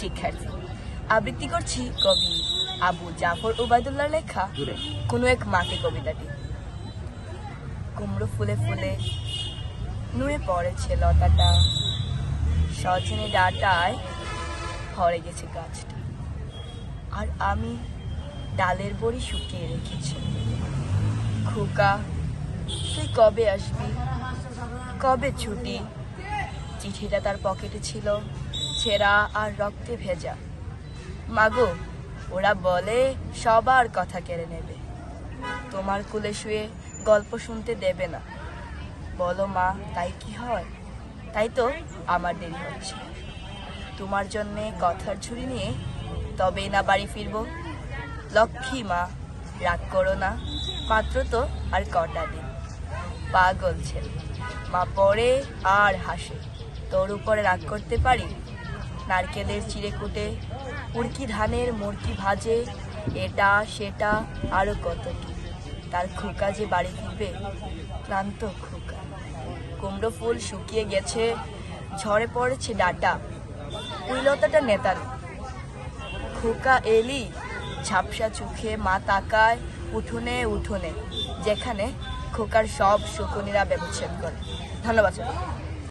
শিক্ষার্থী। আবৃত্তি করছি কবি আবু জাফর ওবায়দুল্লাহর লেখা কোনো এক মাকে কবিতাটি। কুমড়ো ফুলে ফুলে নুয়ে পড়েছে লতাটা, সজনে ডাঁটায় ভরে গেছে গাছটা, আর আমি ডালের বড়ি শুকিয়ে রেখেছি। খোকা তুই কবে আসবি, কবে ছুটি? চিঠিটা তার পকেটে ছিল, ছেঁড়া আর রক্তে ভেজা। মাগো, ওরা বলে সবার কথা কেড়ে নেবে, তোমার কোলে শুয়ে গল্প শুনতে দেবে না। বলো মা, তাই কি হয়? তাই তো আমার দেরি হচ্ছে। তোমার জন্যে কথার ঝুড়ি নিয়ে তবেই না বাড়ি ফিরবো। লক্ষ্মী মা, রাগ করো না, মাত্র তো আর কটা দিন। পাগল ছেলে, মা পড়ে আর হাসে। তোর উপরে রাগ করতে পারি? নারকেলের চিড়ে কুটে, উড়কি ধানের মুরকি ভাজে, এটা সেটা আরো কত কি। তার খোকা যে বাড়ি ফিরবে, ক্লান্ত খোকা। কুমড়ো ফুল শুকিয়ে গেছে, ঝরে পড়েছে ডাটা, ওই লতাটা নেতাল। খোকা এলি? ঝাপসা চোখে মা তাকায় উঠোনে উঠোনে, যেখানে খোকার সব শকুনিরা ব্যবচ্ছেদ করে। ধন্যবাদ।